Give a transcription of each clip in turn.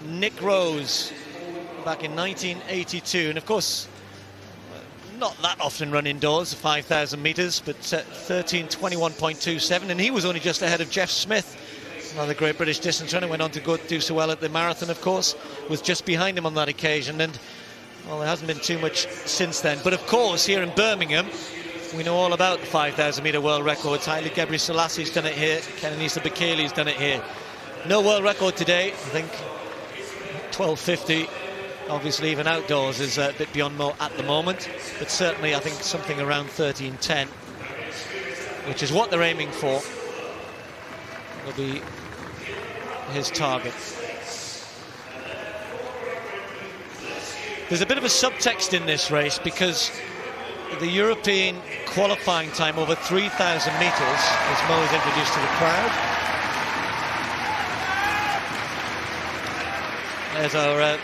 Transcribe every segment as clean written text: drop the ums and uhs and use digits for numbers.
Nick Rose back in 1982, and of course not that often run indoors, 5,000 metres, but 13:21.27, and he was only just ahead of Jeff Smith, another great British distance runner. Went on to go do so well at the marathon, of course, was just behind him on that occasion, and well, there hasn't been too much since then. But of course, here in Birmingham, we know all about the 5,000 metre world records. Haile Gebrselassie done it here, Kenenisa Bekele's done it here. No world record today. I think 12:50, obviously even outdoors, is a bit beyond Mo at the moment, but certainly I think something around 13:10, which is what they're aiming for, will be his target. There's a bit of a subtext in this race, because the European qualifying time over 3,000 metres, as Mo is introduced to the crowd. There's our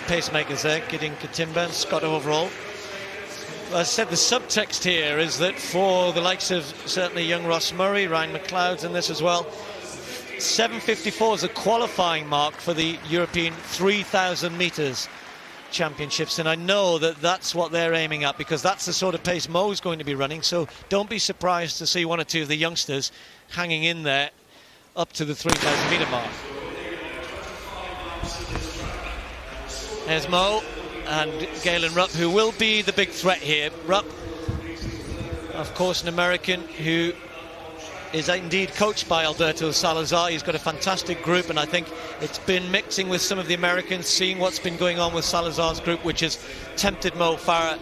pacemakers there, Gideon Katimba and Scott Overall. As I said, the subtext here is that for the likes of certainly young Ross Murray, Ryan McLeod's in this as well, 7:54 is a qualifying mark for the European 3,000 metres championships, and I know that that's what they're aiming at, because that's the sort of pace Mo's going to be running. So don't be surprised to see one or two of the youngsters hanging in there up to the 3,000 metre mark. There's Mo and Galen Rupp, who will be the big threat here. Rupp, of course, an American who is indeed coached by Alberto Salazar. He's got a fantastic group, and I think it's been mixing with some of the Americans, seeing what's been going on with Salazar's group, which has tempted Mo Farah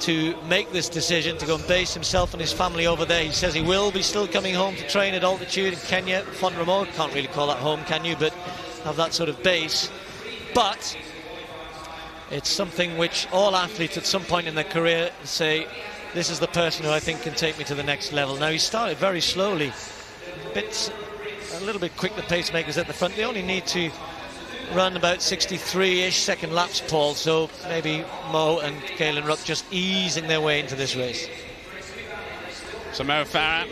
to make this decision to go and base himself and his family over there. He says he will be still coming home to train at altitude in Kenya, Font-Romeu. Can't really call that home, can you? But have that sort of base. But it's something which all athletes at some point in their career say, this is the person who I think can take me to the next level. Now, he started very slowly, a little bit quick, the pacemakers at the front. They only need to run about 63-ish second laps, Paul, so maybe Mo and Galen Rupp just easing their way into this race. So Mo Farah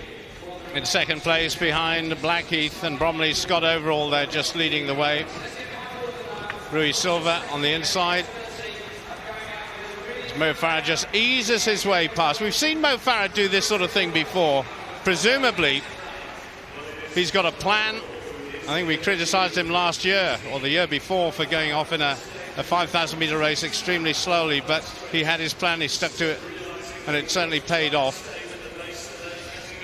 in second place behind Blackheath and Bromley. Scott Overall there just leading the way. Rui Silva on the inside. Mo Farah just eases his way past. We've seen Mo Farah do this sort of thing before. Presumably, he's got a plan. I think we criticised him last year, or the year before, for going off in a 5,000 metre race extremely slowly, but he had his plan, he stuck to it, and it certainly paid off.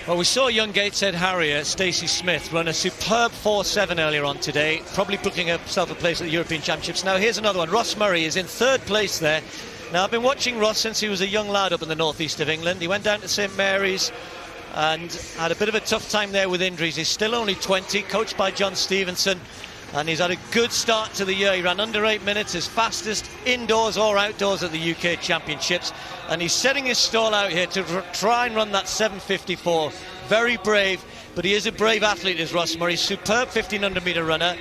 Well, we saw young Gateshead Harrier, Stacey Smith, run a superb 4.7 earlier on today, probably booking himself a place at the European Championships. Now, here's another one. Ross Murray is in third place there. Now, I've been watching Ross since he was a young lad up in the northeast of England. He went down to St Mary's and had a bit of a tough time there with injuries. He's still only 20, coached by John Stevenson, and he's had a good start to the year. He ran under 8 minutes, his fastest indoors or outdoors at the UK Championships, and he's setting his stall out here to try and run that 7:54. Very brave, but he is a brave athlete, is Ross Murray. Superb 1,500 metre runner.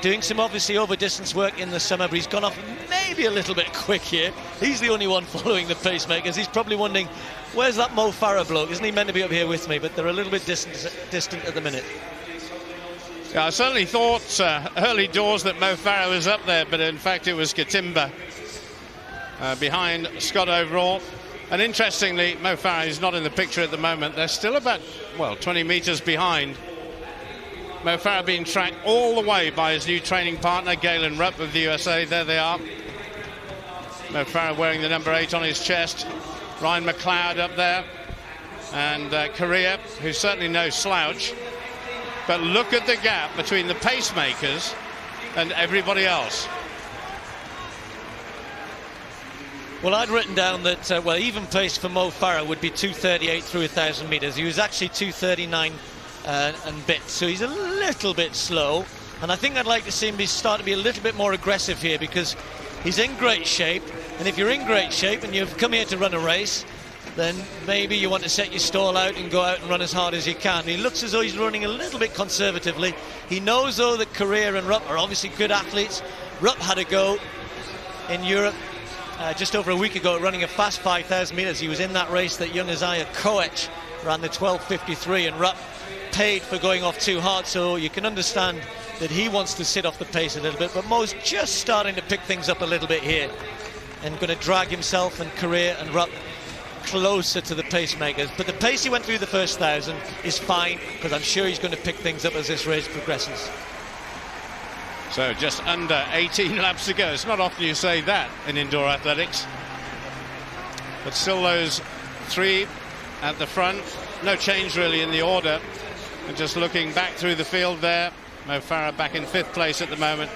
Doing some obviously over distance work in the summer, but he's gone off maybe a little bit quick here. He's the only one following the pacemakers. He's probably wondering, where's that Mo Farah bloke? Isn't he meant to be up here with me? But they're a little bit distant at the minute. Yeah, I certainly thought early doors that Mo Farah was up there, but in fact it was Katimba behind Scott Overall. And interestingly, Mo Farah is not in the picture at the moment. They're still about, well, 20 metres behind. Mo Farah being tracked all the way by his new training partner, Galen Rupp of the USA. There they are. Mo Farah wearing the number 8 on his chest. Ryan McLeod up there. And Korea, who's certainly no slouch. But look at the gap between the pacemakers and everybody else. Well, I'd written down that, well, even pace for Mo Farah would be 2:38 through 1,000 metres. He was actually 2:39 and bits, so he's a little bit slow, and I think I'd like to see him start to be a little bit more aggressive here, because he's in great shape, and if you're in great shape and you've come here to run a race, then maybe you want to set your stall out and go out and run as hard as you can. He looks as though he's running a little bit conservatively. He knows, though, that Korea and Rupp are obviously good athletes. Rupp had a go in Europe just over a week ago, running a fast 5,000 metres. He was in that race that young Isaiah Koech ran the 12:53, and Rupp paid for going off too hard, so you can understand that he wants to sit off the pace a little bit, but Mo's just starting to pick things up a little bit here and going to drag himself and Career and Rupp closer to the pacemakers. But the pace he went through the first 1,000 is fine, because I'm sure he's going to pick things up as this race progresses. So just under 18 laps to go. It's not often you say that in indoor athletics, but still those three at the front. No change really in the order. And just looking back through the field there, Mo Farah back in 5th place at the moment,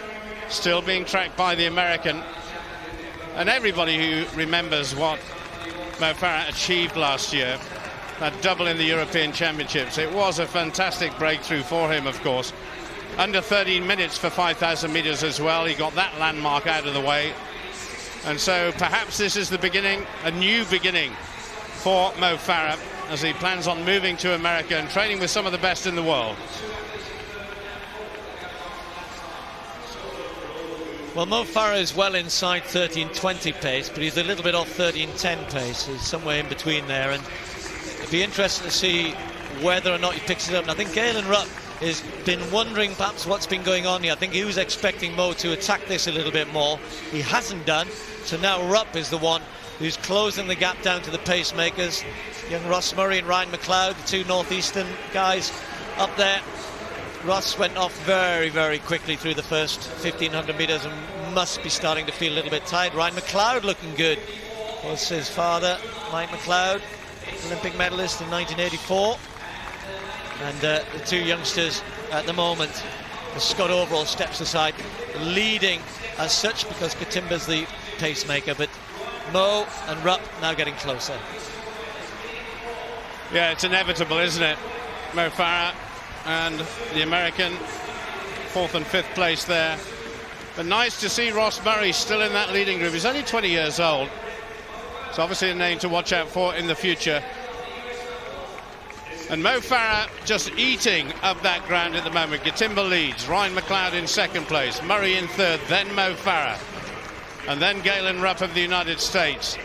still being tracked by the American. And everybody who remembers what Mo Farah achieved last year, that double in the European Championships, it was a fantastic breakthrough for him, of course. Under 13 minutes for 5,000 meters as well. He got that landmark out of the way. And so perhaps this is the beginning, a new beginning for Mo Farah, as he plans on moving to America and training with some of the best in the world. Well, Mo Farah is well inside 13:20 pace, but he's a little bit off 13:10 pace. He's somewhere in between there, and it'd be interesting to see whether or not he picks it up. And I think Galen Rupp has been wondering perhaps what's been going on here. I think he was expecting Mo to attack this a little bit more. He hasn't done, so now Rupp is the one who's closing the gap down to the pacemakers. Young Ross Murray and Ryan McLeod, the two northeastern guys up there. Ross went off very, very quickly through the first 1,500 meters and must be starting to feel a little bit tired. Ryan McLeod looking good. Was his father, Mike McLeod, Olympic medalist in 1984. And the two youngsters at the moment, as Scott Overall steps aside, leading as such because Katimba's the pacemaker, but Mo and Rupp now getting closer. Yeah, it's inevitable, isn't it? Mo Farah and the American, 4th and 5th place there. But nice to see Ross Murray still in that leading group. He's only 20 years old. It's obviously a name to watch out for in the future. And Mo Farah just eating up that ground at the moment. Katimba leads, Ryan McLeod in 2nd place, Murray in 3rd, then Mo Farah, and then Galen Rupp of the United States.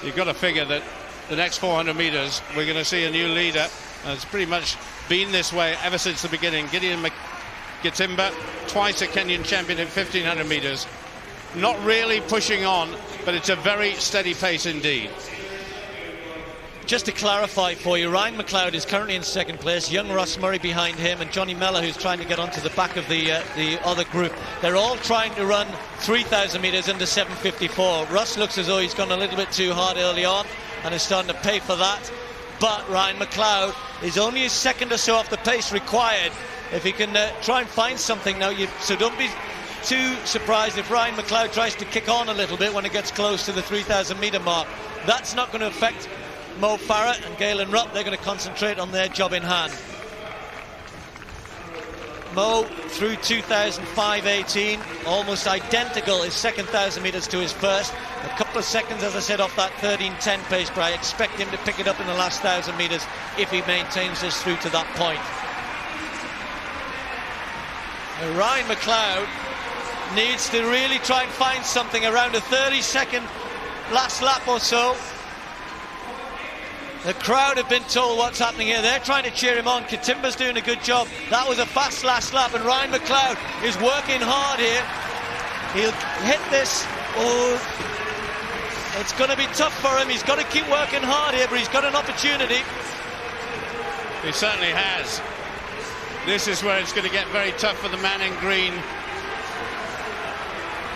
You've got to figure that the next 400 meters we're going to see a new leader, and it's pretty much been this way ever since the beginning. Gideon Katimba, twice a Kenyan champion in 1,500 meters, not really pushing on, but it's a very steady pace indeed. Just to clarify for you, Ryan McLeod is currently in 2nd place, young Ross Murray behind him, and Johnny Mellor, who's trying to get onto the back of the other group. They're all trying to run 3,000 meters under 7:54. Russ looks as though he's gone a little bit too hard early on and is starting to pay for that. But Ryan McLeod is only a second or so off the pace required if he can try and find something now. So don't be too surprised if Ryan McLeod tries to kick on a little bit when it gets close to the 3,000 meter mark. That's not going to affect Mo Farah and Galen Rupp. They're going to concentrate on their job in hand. Mo through 2005-18, almost identical his 2nd 1,000 meters to his first. A couple of seconds, as I said, off that 13:10 pace, but I expect him to pick it up in the last 1,000 meters if he maintains this through to that point. Now, Ryan McLeod needs to really try and find something around a 30-second last lap or so. The crowd have been told what's happening here. They're trying to cheer him on. Katimba's doing a good job. That was a fast last lap, and Ryan McLeod is working hard here. He'll hit this. Oh, it's going to be tough for him. He's got to keep working hard here, but he's got an opportunity. He certainly has. This is where it's going to get very tough for the man in green.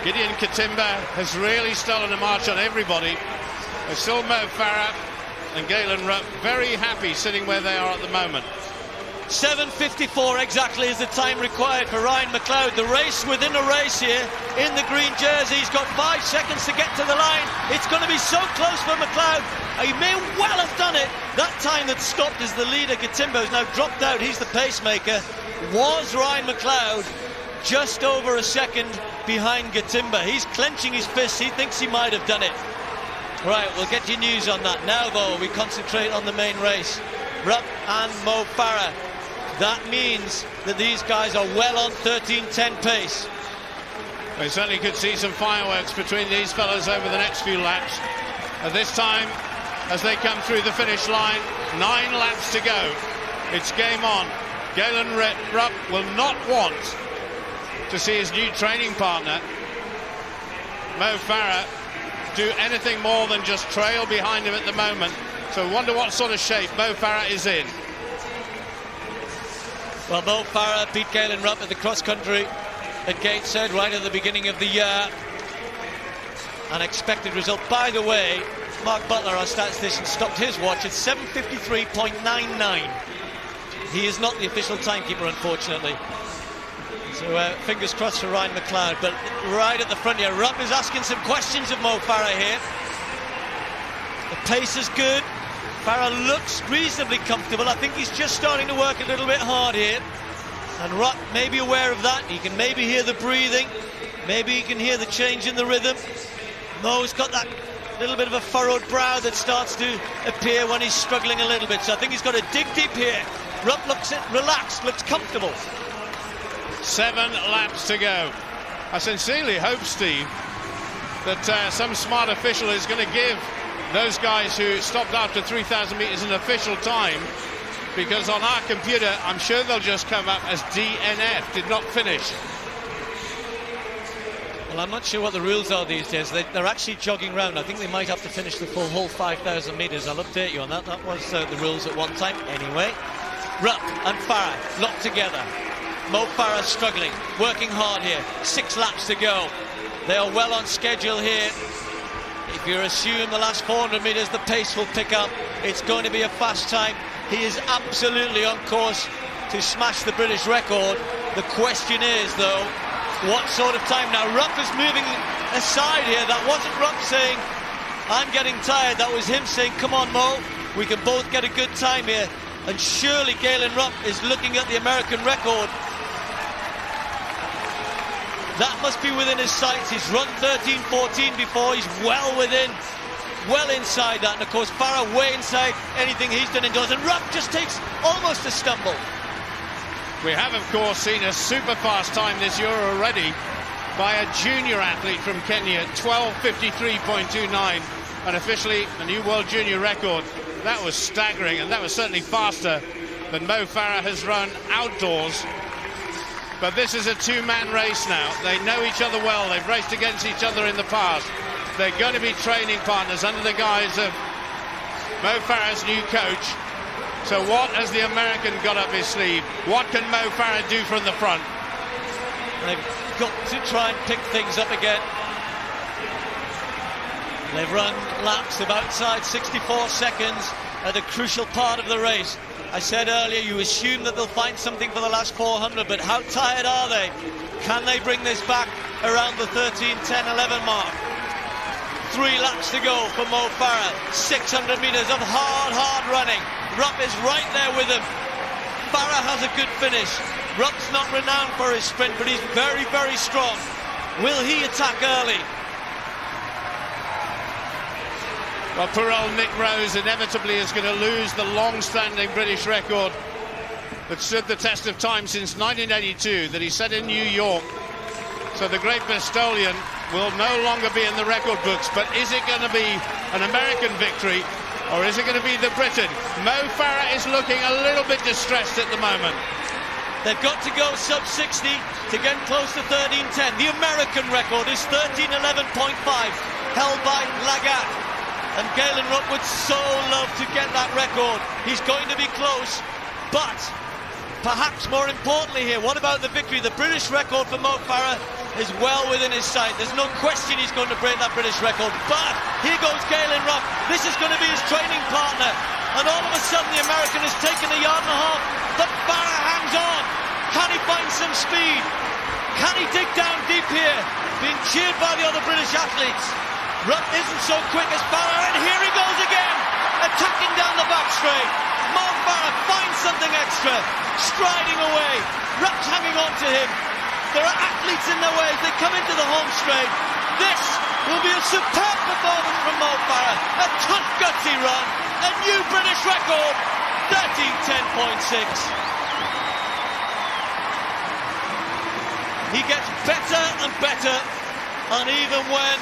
Gideon Katimba has really stolen a march on everybody. There's still Mo Farah and Galen Rupp very happy sitting where they are at the moment. 7:54 exactly is the time required for Ryan McLeod. The race within a race here in the green jersey. He's got 5 seconds to get to the line. It's going to be so close for McLeod. He may well have done it. That time that stopped is the leader. Katimba has now dropped out. He's the pacemaker. Was Ryan McLeod just over a second behind Katimba? He's clenching his fists. He thinks he might have done it. Right, we'll get you news on that. Now, though, we concentrate on the main race. Rupp and Mo Farah. That means that these guys are well on 13:10 pace. We certainly could see some fireworks between these fellas over the next few laps. At this time, as they come through the finish line, 9 laps to go It's game on. Galen Rupp will not want to see his new training partner, Mo Farah, do anything more than just trail behind him at the moment. So wonder what sort of shape Mo Farah is in. Well, Mo Farah beat Galen Rupp at the cross-country at Gateshead right at the beginning of the year. Unexpected result. By the way, Mark Butler, our statistician, stopped his watch at 7:53.99. He is not the official timekeeper, unfortunately. So fingers crossed for Ryan McLeod. But right at the front here, Rupp is asking some questions of Mo Farah here. The pace is good. Farah looks reasonably comfortable. I think he's just starting to work a little bit hard here. And Rupp may be aware of that. He can maybe hear the breathing. Maybe he can hear the change in the rhythm. Mo's got that little bit of a furrowed brow that starts to appear when he's struggling a little bit. So I think he's got to dig deep here. Rupp looks relaxed, looks comfortable. 7 laps to go. I sincerely hope, Steve, that some smart official is going to give those guys who stopped after 3,000 meters an official time, because on our computer I'm sure they'll just come up as DNF, did not finish. Well, I'm not sure what the rules are these days. They're actually jogging around. I think they might have to finish the full whole 5,000 meters. I'll update you on that. That was the rules at one time. Anyway, Rupp and Farah locked together. Mo Farah struggling, working hard here. 6 laps to go. They are well on schedule here. If you assume the last 400 meters the pace will pick up, it's going to be a fast time. He is absolutely on course to smash the British record. The question is, though, what sort of time? Now, Rupp is moving aside here. That wasn't Rupp saying, I'm getting tired. That was him saying, come on, Mo, we can both get a good time here. And surely Galen Rupp is looking at the American record. That must be within his sights. He's run 13:14 before. He's well inside that. And of course, Farah way inside anything he's done indoors. And Rupp just takes almost a stumble. We have, of course, seen a super fast time this year already by a junior athlete from Kenya, 12:53.29, and officially a new world junior record. That was staggering, and that was certainly faster than Mo Farah has run outdoors. But this is a two-man race now. They know each other well. They've raced against each other in the past. They're going to be training partners under the guise of Mo Farah's new coach. So what has the American got up his sleeve? What can Mo Farah do from the front? They've got to try and pick things up again. They've run laps of outside 64 seconds at a crucial part of the race. I said earlier, you assume that they'll find something for the last 400, but how tired are they? Can they bring this back around the 13, 10, 11 mark? 3 laps to go for Mo Farah. 600 meters of hard running. Rupp is right there with him. Farah has a good finish. Rupp's not renowned for his sprint, but he's very, very strong. Will he attack early? Well, poor old Nick Rose inevitably is going to lose the long-standing British record that stood the test of time since 1982, that he set in New York. So the great Bristolian will no longer be in the record books, but is it going to be an American victory, or is it going to be the Briton? Mo Farah is looking a little bit distressed at the moment. They've got to go sub 60 to get close to 13:10. The American record is 13:11.5, held by Lagat. And Galen Rupp would so love to get that record. He's going to be close, but perhaps more importantly here, what about the victory? The British record for Mo Farah is well within his sight. There's no question he's going to break that British record, but here goes Galen Rupp. This is going to be his training partner, and all of a sudden the American has taken a yard and a half, but Farah hangs on. Can he find some speed? Can he dig down deep here? Being cheered by the other British athletes. Rupp isn't so quick as Farah, and here he goes again, attacking down the back straight. Mo Farah finds something extra, striding away. Rupp's hanging on to him. There are athletes in their way as they come into the home straight. This will be a superb performance from Mo Farah. A tough, gutsy run, a new British record, 13:10.6. He gets better and better, and even when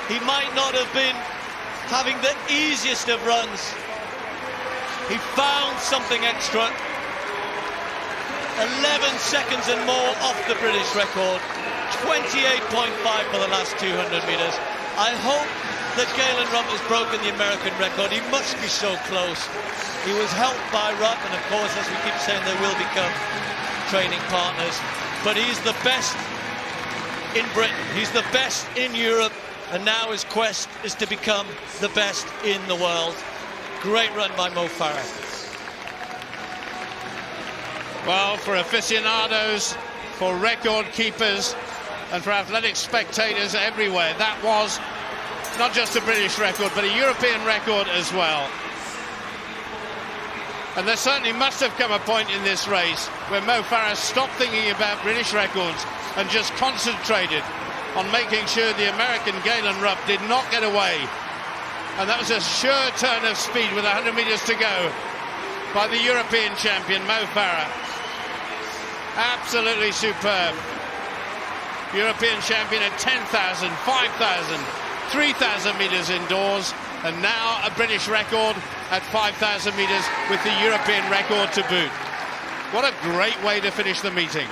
he might not have been having the easiest of runs, he found something extra. 11 seconds and more off the British record. 28.5 for the last 200 metres. I hope that Galen Rupp has broken the American record. He must be so close. He was helped by Rupp, and of course, as we keep saying, they will become training partners. But he's the best in Britain. He's the best in Europe, and now his quest is to become the best in the world. Great run by Mo Farah. Well, for aficionados, for record keepers, and for athletic spectators everywhere, that was not just a British record, but a European record as well. And there certainly must have come a point in this race where Mo Farah stopped thinking about British records and just concentrated on making sure the American Galen Rupp did not get away. And that was a sure turn of speed with 100 metres to go by the European champion, Mo Farah. Absolutely superb. European champion at 10,000, 5,000, 3,000 metres indoors, and now a British record at 5,000 metres with the European record to boot. What a great way to finish the meeting.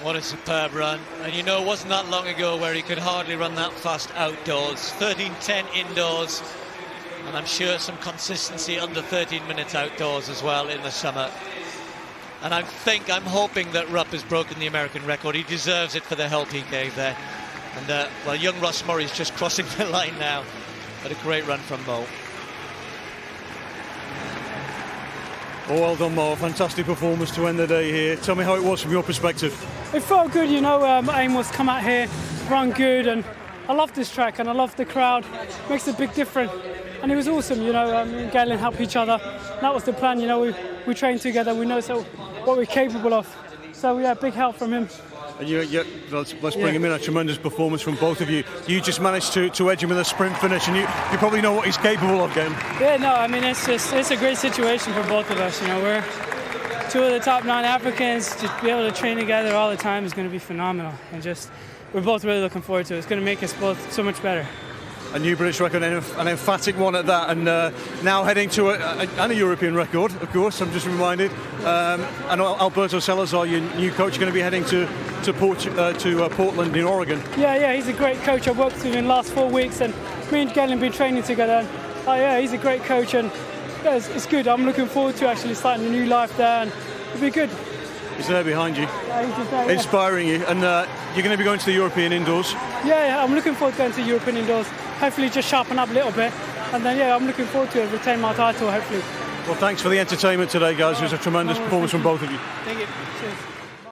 What a superb run. And you know, it wasn't that long ago where he could hardly run that fast outdoors. 13:10 indoors, and I'm sure some consistency under 13 minutes outdoors as well in the summer. And I'm hoping that Rupp has broken the American record. He deserves it for the help he gave there. And well, young Ross Murray's just crossing the line now. But a great run from Mo. Oh, well done, Mo. Fantastic performance to end the day here. Tell me how it was from your perspective. It felt good, you know. Aim was come out here, run good, and I love this track and I love the crowd. Makes a big difference. And it was awesome, you know. Me and Galen help each other. That was the plan, you know. We train together. We know what we're capable of. So yeah, big help from him. And let's bring him in. A tremendous performance from both of you. You just managed to edge him in a sprint finish, and you probably know what he's capable of, Galen. Yeah, no, I mean it's a great situation for both of us. You know, we're two of the top 9 Africans. To be able to train together all the time is going to be phenomenal, and we're both really looking forward to it. It's going to make us both so much better. A new British record, an emphatic one at that, and now heading to a European record, of course. I'm just reminded. And Alberto Salazar, your new coach, going to be heading to Portland in Oregon. Yeah, he's a great coach. I've worked with him in the last 4 weeks, and me and Galen have been training together. And, he's a great coach, and yeah, it's good. I'm looking forward to actually starting a new life there, and it'll be good. He's there behind you, he's just there, inspiring you, and you're going to be going to the European Indoors. Yeah, I'm looking forward to going to the European Indoors. Hopefully just sharpen up a little bit, and then I'm looking forward to it, retain my title hopefully. Well, thanks for the entertainment today, guys. It was a tremendous performance from both of you. Thank you. Cheers.